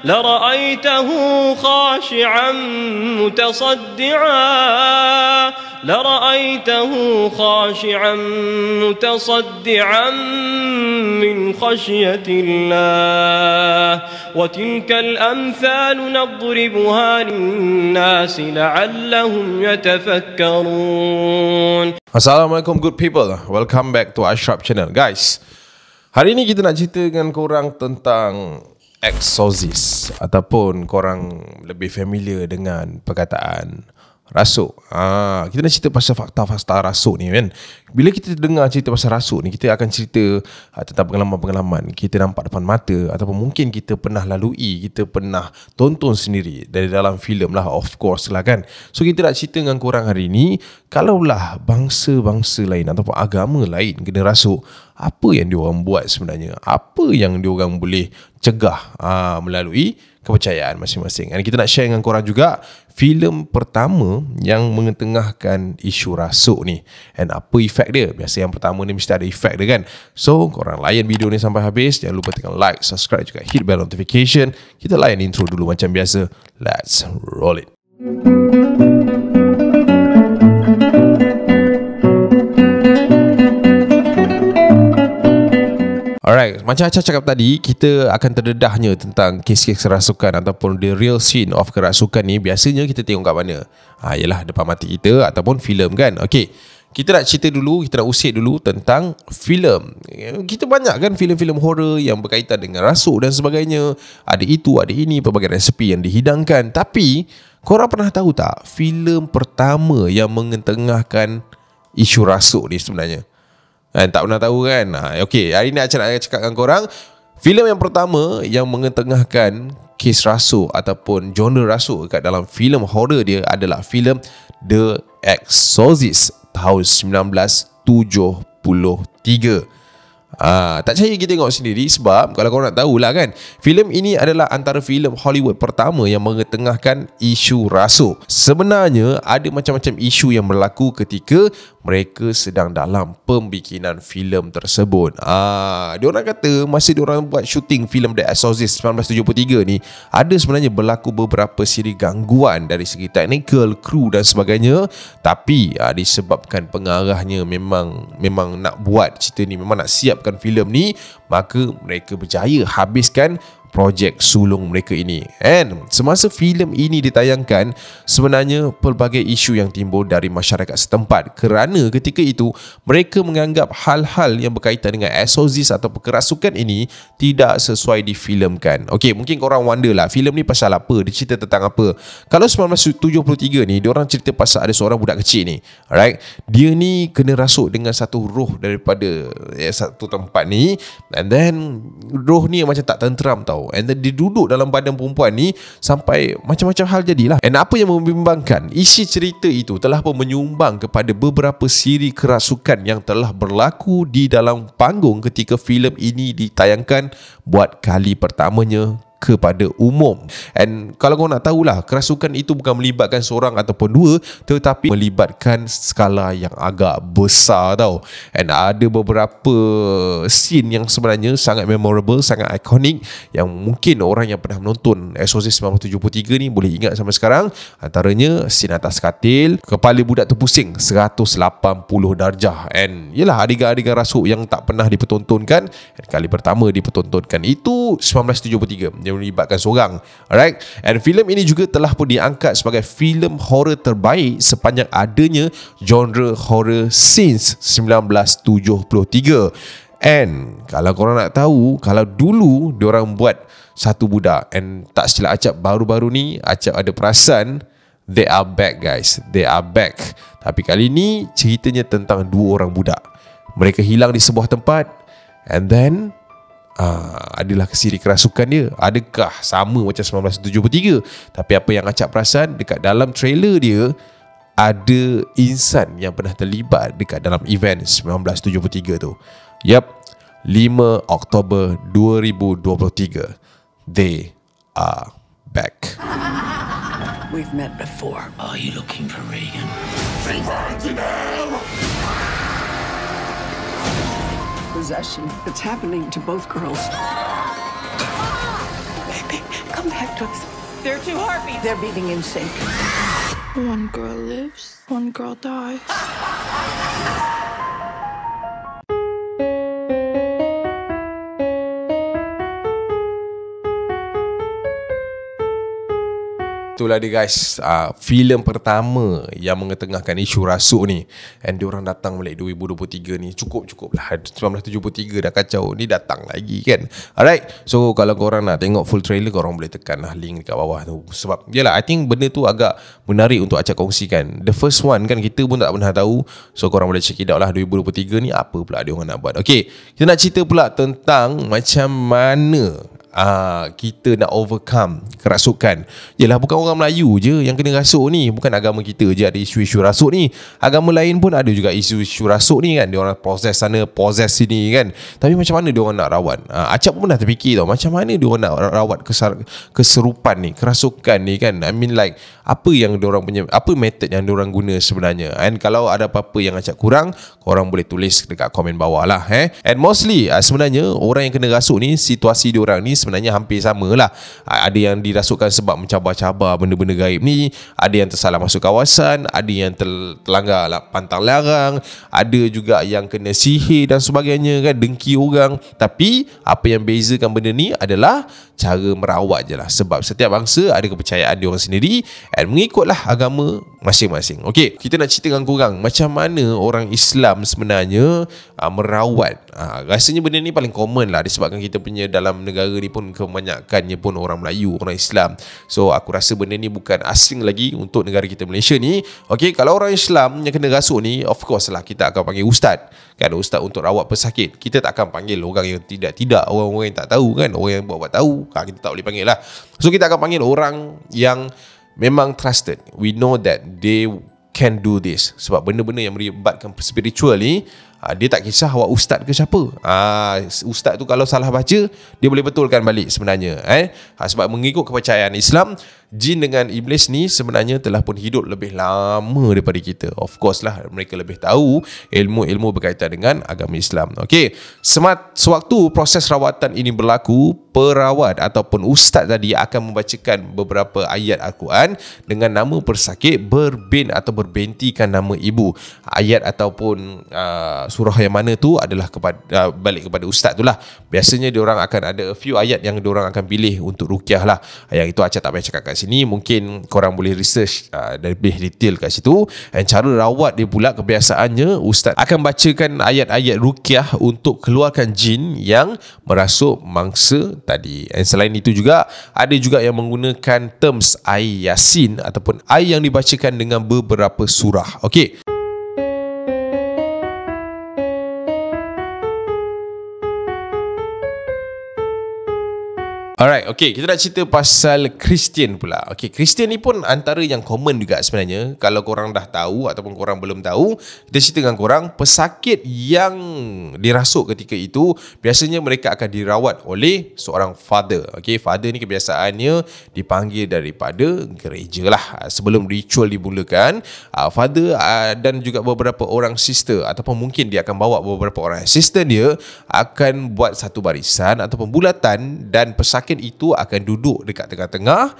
لرأيته خاشعا متصدعا من خشية الله وتلك الأمثال نضربها للناس لعلهم يتفكرون. Assalamualaikum good people. Welcome back to Ashraf Channel. Guys, hari ni kita nak cerita dengan korang tentang exorcist, ataupun korang lebih familiar dengan perkataan rasuk. Kita nak cerita pasal fakta-fakta rasuk ni kan. Bila kita dengar cerita pasal rasuk ni, kita akan cerita tentang pengalaman-pengalaman kita nampak depan mata, ataupun mungkin kita pernah lalui, kita pernah tonton sendiri dari dalam filem lah, of course lah kan. So kita nak cerita dengan korang hari ni, kalaulah bangsa-bangsa lain ataupun agama lain kena rasuk, apa yang diorang buat sebenarnya, apa yang diorang boleh cegah melalui kepercayaan masing-masing. Dan kita nak share dengan korang juga filem pertama yang mengetengahkan isu rasuk ni, and apa efek dia. Biasa yang pertama ni mesti ada efek dia kan. So korang layan video ni sampai habis. Jangan lupa tekan like, subscribe, juga hit bell notification. Kita layan intro dulu macam biasa. Let's roll it. Alright, macam Acha cakap tadi, kita akan terdedahnya tentang kes-kes kerasukan ataupun the real scene of kerasukan ni. Biasanya kita tengok kat mana? Yalah, depan mata kita ataupun filem kan. Okay, kita nak cerita dulu, kita nak usik dulu tentang filem. Kita banyak kan filem-filem horror yang berkaitan dengan rasuk dan sebagainya. Ada itu, ada ini, pelbagai resepi yang dihidangkan. Tapi korang pernah tahu tak filem pertama yang mengetengahkan isu rasuk ni sebenarnya? Tak pernah tahu kan? Okay, hari ni Acha nak cakap dengan korang, filem yang pertama yang mengetengahkan kes rasuk ataupun genre rasuk kat dalam filem horror dia adalah filem The Exorcist tahun 1973. Tak percaya kita tengok sendiri, sebab kalau korang nak tahulah kan, filem ini adalah antara filem Hollywood pertama yang mengetengahkan isu rasuk. Sebenarnya ada macam-macam isu yang berlaku ketika mereka sedang dalam pembikinan filem tersebut. Diorang kata masa diorang buat syuting filem The Exorcist 1973 ni, ada sebenarnya berlaku beberapa siri gangguan dari segi teknikal, kru dan sebagainya. Tapi disebabkan pengarahnya memang nak buat cerita ni, memang nak siapkan filem ni, maka mereka berjaya habiskan projek sulung mereka ini. And semasa filem ini ditayangkan, sebenarnya pelbagai isu yang timbul dari masyarakat setempat, kerana ketika itu mereka menganggap hal-hal yang berkaitan dengan exorcist atau kerasukan ini tidak sesuai difilmkan. Okay, mungkin korang wonder lah, filem ni pasal apa, dia cerita tentang apa. Kalau 1973 ni, diorang cerita pasal ada seorang budak kecil ni, alright, dia ni kena rasuk dengan satu roh daripada satu tempat ni, and then roh ni macam tak tenteram tau. And then dia duduk dalam badan perempuan ni sampai macam-macam hal jadilah. And apa yang membimbangkan, isi cerita itu telah pun menyumbang kepada beberapa siri kerasukan yang telah berlaku di dalam panggung ketika filem ini ditayangkan buat kali pertamanya kepada umum. And kalau kau nak tahulah, kerasukan itu bukan melibatkan seorang ataupun dua, tetapi melibatkan skala yang agak besar tau. And ada beberapa scene yang sebenarnya sangat memorable, sangat ikonik, yang mungkin orang yang pernah menonton Exorcist 1973 ni boleh ingat sampai sekarang. Antaranya scene atas katil, kepala budak tu pusing 180 darjah. And yelah, adegan-adegan rasuk yang tak pernah dipertontonkan, and kali pertama dipertontonkan itu 1973, yang melibatkan seorang. Alright, and filem ini juga telah pun diangkat sebagai filem horror terbaik sepanjang adanya genre horror since 1973. And kalau korang nak tahu, kalau dulu diorang buat satu budak, and tak silap Acap baru-baru ni Acap ada perasan, they are back guys, they are back. Tapi kali ni ceritanya tentang dua orang budak. Mereka hilang di sebuah tempat, and then adalah siri kerasukan dia. Adakah sama macam 1973? Tapi apa yang Acap perasan, dekat dalam trailer dia ada insan yang pernah terlibat dekat dalam event 1973 tu. Yap, 5 Oktober 2023, they are back. We've met before. Are you looking for Regan? Possession. It's happening to both girls. Baby, come back. Hector's. There are 2 heartbeats. They're beating in sync. One girl lives, one girl dies. Itulah dia guys, filem pertama yang mengetengahkan isu rasuk ni. And diorang datang balik 2023 ni. Cukup lah, 1973 dah kacau, ni datang lagi kan. Alright, so kalau korang nak tengok full trailer, korang boleh tekan lah link dekat bawah tu. Sebab yelah, I think benda tu agak menarik untuk acak kongsikan. The first one kan kita pun tak pernah tahu. So korang boleh check it out lah, 2023 ni apa pula diorang nak buat. Okay, kita nak cerita pula tentang macam mana kita nak overcome kerasukan. Yelah, bukan orang Melayu je yang kena rasuk ni. Bukan agama kita je ada isu-isu rasuk ni. Agama lain pun ada juga isu-isu rasuk ni kan. Diorang possess sana, possess sini kan. Tapi macam mana diorang nak rawat? Acap pun pernah terfikir tau, macam mana diorang nak rawat keserupan ni, kerasukan ni kan. I mean like, apa yang diorang punya, apa method yang diorang guna sebenarnya. And kalau ada apa-apa yang acap kurang, korang boleh tulis dekat komen bawah lah. And mostly sebenarnya orang yang kena rasuk ni, situasi diorang ni sebenarnya hampir sama lah. Ada yang dirasukkan sebab mencabar-cabar benda-benda gaib ni, ada yang tersalah masuk kawasan, ada yang terlanggar pantang larang, ada juga yang kena sihir dan sebagainya kan, dengki orang. Tapi apa yang bezakan benda ni adalah cara merawat je lah. Sebab setiap bangsa ada kepercayaan dia orang sendiri dan mengikutlah agama masing-masing. Okay, kita nak cerita dengan korang macam mana orang Islam sebenarnya merawat. Rasanya benda ni paling common lah, disebabkan kita punya dalam negara ni pun kebanyakannya pun orang Melayu, orang Islam. So aku rasa benda ni bukan asing lagi untuk negara kita Malaysia ni. Okay, kalau orang Islam yang kena rasuk ni, of course lah kita akan panggil ustaz kan, ustaz untuk rawat pesakit. Kita tak akan panggil orang yang tidak, orang-orang yang tak tahu kan, orang yang buat-buat tahu kita tak boleh panggil lah. So kita akan panggil orang yang memang trusted. We know that they can do this. Sebab benda-benda yang melibatkan spiritual ni, dia tak kisah awak ustaz ke siapa. Ustaz tu kalau salah baca, dia boleh betulkan balik sebenarnya. Sebab mengikut kepercayaan Islam, jin dengan iblis ni sebenarnya telah pun hidup lebih lama daripada kita. Of course lah, mereka lebih tahu ilmu-ilmu berkaitan dengan agama Islam. Okay, sewaktu proses rawatan ini berlaku, perawat ataupun ustaz tadi akan membacakan beberapa ayat Al-Quran dengan nama pesakit berbin atau berbentikan nama ibu. Ayat ataupun surah yang mana tu adalah balik kepada ustaz tu lah. Biasanya diorang akan ada a few ayat yang diorang akan pilih untuk ruqyah lah. Yang itu Acah tak payah cakap kat sini, mungkin korang boleh research lebih detail kat situ. Dan cara rawat dia pula, kebiasaannya ustaz akan bacakan ayat-ayat ruqyah untuk keluarkan jin yang merasuk mangsa tadi. Dan selain itu juga ada juga yang menggunakan terms air Yasin ataupun air yang dibacakan dengan beberapa surah. Okey. Alright, okay, kita nak cerita pasal Kristian pula. Okay, Kristian ni pun antara yang common juga sebenarnya. Kalau korang dah tahu ataupun korang belum tahu, kita cerita dengan korang, pesakit yang dirasuk ketika itu, biasanya mereka akan dirawat oleh seorang father. Okay, father ni kebiasaannya dipanggil daripada gereja lah. Sebelum ritual dimulakan, father dan juga beberapa orang sister, ataupun mungkin dia akan bawa beberapa orang sister dia, akan buat satu barisan ataupun bulatan, dan pesakit itu akan duduk dekat tengah-tengah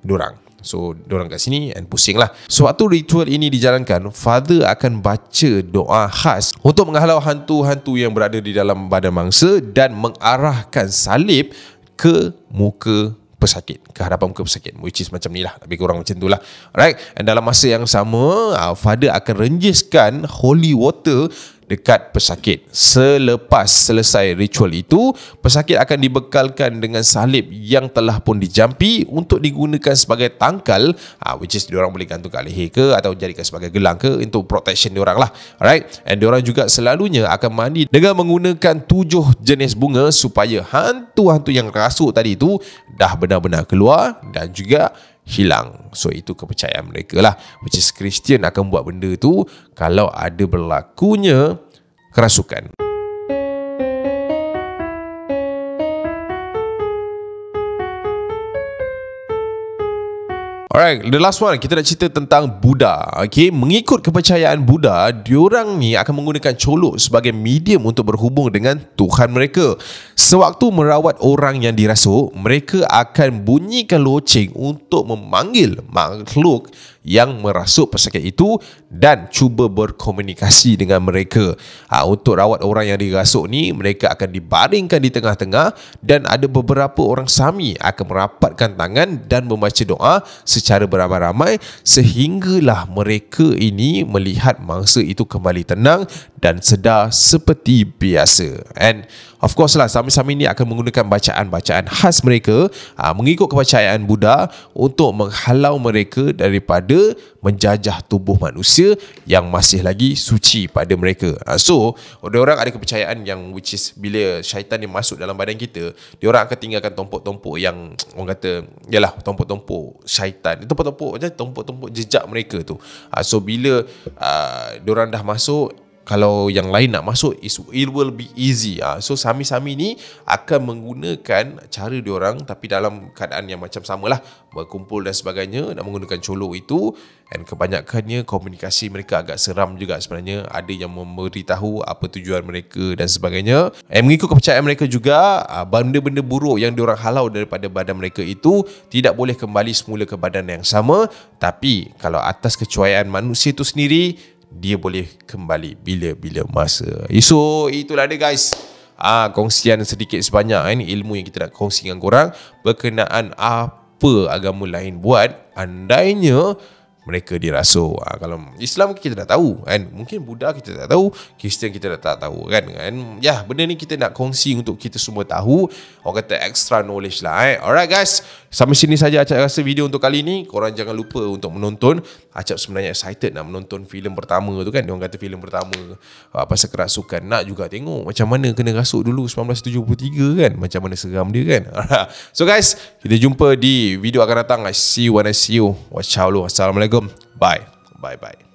dorang. So dorang kat sini and pusing lah. So waktu ritual ini dijalankan, father akan baca doa khas untuk menghalau hantu-hantu yang berada di dalam badan mangsa dan mengarahkan salib ke muka pesakit, ke hadapan muka pesakit, which is macam ni lah, lebih kurang macam tu lah. Alright, and dalam masa yang sama, father akan renjiskan holy water dekat pesakit. Selepas selesai ritual itu, pesakit akan dibekalkan dengan salib yang telah pun dijampi untuk digunakan sebagai tangkal, which is diorang boleh gantung kat leher ke atau jadikan sebagai gelang ke, untuk protection diorang lah. Alright, and diorang juga selalunya akan mandi dengan menggunakan 7 jenis bunga supaya hantu-hantu yang rasuk tadi tu dah benar-benar keluar dan juga hilang. So itu kepercayaan mereka lah, which is Kristian akan buat benda tu kalau ada berlakunya kerasukan. Alright, the last one kita nak cerita tentang Buddha. Okay, mengikut kepercayaan Buddha, diorang ni akan menggunakan colok sebagai medium untuk berhubung dengan Tuhan mereka. Sewaktu merawat orang yang dirasuk, mereka akan bunyikan loceng untuk memanggil makhluk yang merasuk pesakit itu dan cuba berkomunikasi dengan mereka. Untuk rawat orang yang dirasuk ni, mereka akan dibaringkan di tengah-tengah dan ada beberapa orang Sami akan merapatkan tangan dan membaca doa secara beramai-ramai sehinggalah mereka ini melihat mangsa itu kembali tenang dan sedar seperti biasa. And of course lah, Sami-Sami ni akan menggunakan bacaan-bacaan khas mereka mengikut kepercayaan Buddha untuk menghalau mereka daripada menjajah tubuh manusia yang masih lagi suci pada mereka. So, orang ada kepercayaan yang which is bila syaitan ni masuk dalam badan kita, diorang akan tinggalkan tompok-tompok yang orang kata, yalah, tompok-tompok syaitan. Tompok-tompok jejak mereka tu. So, bila diorang dah masuk, kalau yang lain nak masuk, it will be easy. So Sami-Sami ni akan menggunakan cara diorang tapi dalam keadaan yang macam samalah, berkumpul dan sebagainya, nak menggunakan colok itu. Dan kebanyakannya komunikasi mereka agak seram juga sebenarnya. Ada yang memberitahu apa tujuan mereka dan sebagainya. Mengikut kepercayaan mereka juga, benda-benda buruk yang diorang halau daripada badan mereka itu tidak boleh kembali semula ke badan yang sama. Tapi kalau atas kecuaian manusia itu sendiri, dia boleh kembali bila-bila masa. So itulah dia guys, kongsian sedikit sebanyak ilmu yang kita nak kongsi dengan korang berkenaan apa agama lain buat andainya mereka dirasuk. Kalau Islam kita dah tahu kan, mungkin Buddha kita tak tahu, Kristian kita dah tak tahu kan. Ya, benda ni kita nak kongsi untuk kita semua tahu. Orang kata extra knowledge lah. Alright guys, sampai sini saja Acap rasa video untuk kali ni. Korang jangan lupa untuk menonton. Acap sebenarnya excited nak menonton filem pertama tu kan. Diorang kata filem pertama pasal kerasukan, nak juga tengok macam mana kena rasuk dulu 1973 kan, macam mana seram dia kan. So guys, kita jumpa di video akan datang. I see you when I see you. Wassalamualaikum. Bye. Bye.